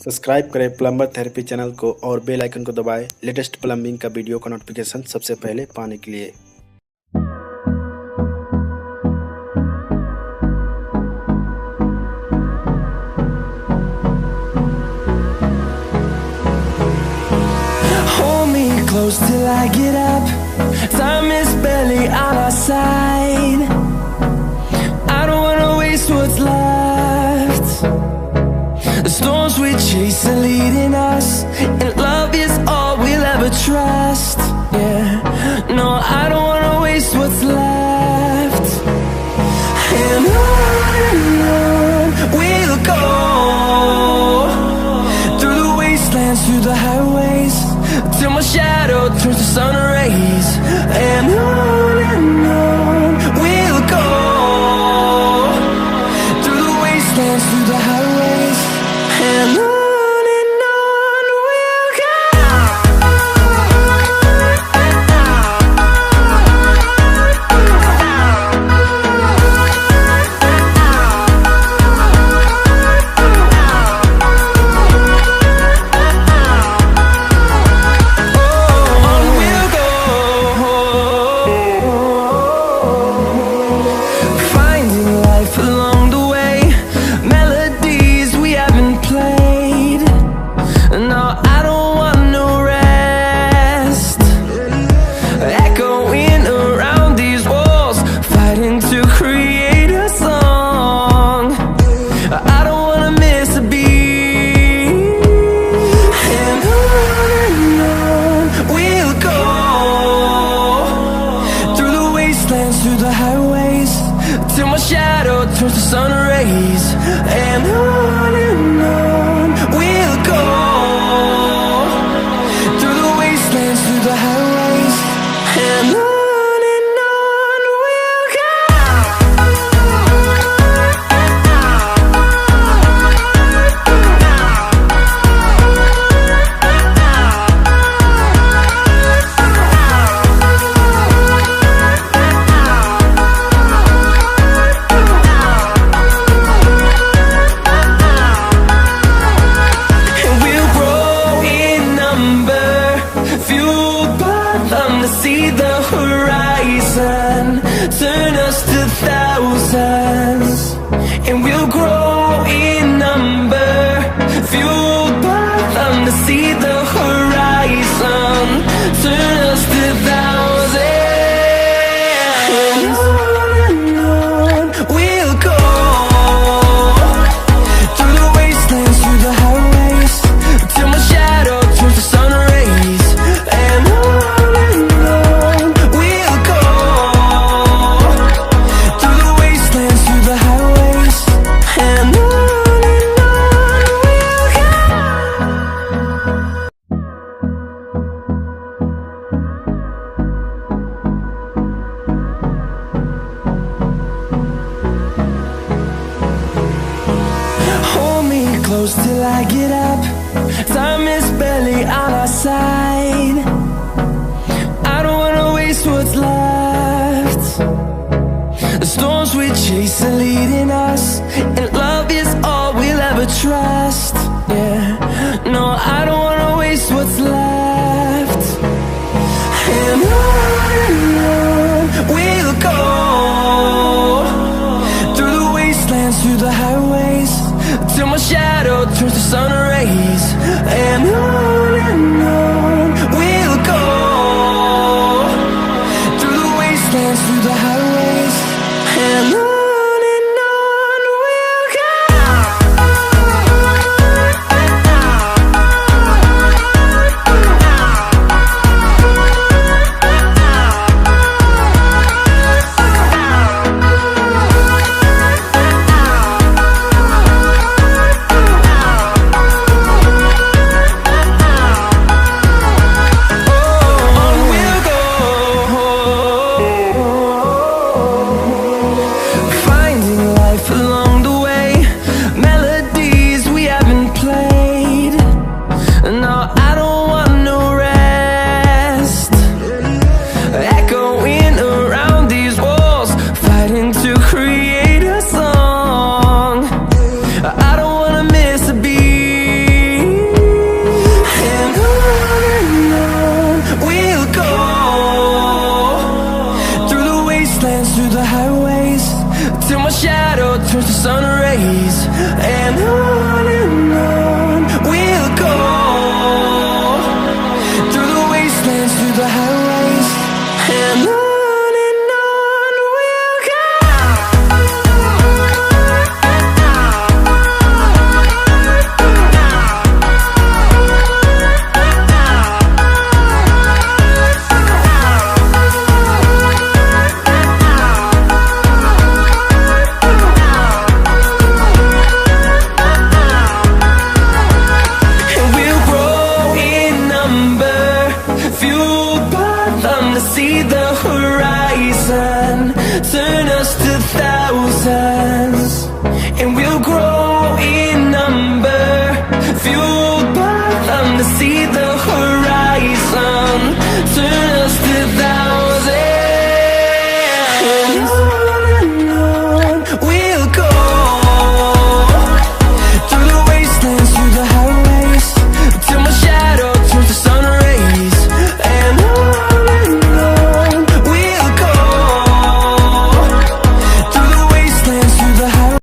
Subscribe करें plumber therapy channel को और बेल आइकन को दबाएं लेटेस्ट प्लम्बिंग का वीडियो का नोटिफिकेशन सबसे पहले पाने के लिए। Hold me close till I get up. Time is barely on our side. I don't wanna waste what's left. The storms we chase are leading us, and love is all we'll ever trust. Yeah, no, I don't wanna waste what's left. And on we'll go, through the wastelands, through the highways, till my shadow turns to sun rays. And on we'll go, through the wastelands, through the highways, and on we'll go. Through the highways, till my shadow turns to sun rays. And on we'll go, through the wastelands, through the highways, and on we'll go. See the horizon, turn us to thousands, and we'll grow in number, fueled by them. To see the horizon, turn us to thousands, and on we'll go, through the wastelands, through the highways, till my shadow turns to sun rays. And close till I get up. Time is barely on our side. I don't wanna waste what's left. The storms we chase are leading us, and love is all we'll ever trust. Yeah, no, I don't wanna waste what's left. And on we'll go, through the wastelands, through the highways, till my shadow turns to sun rays. And on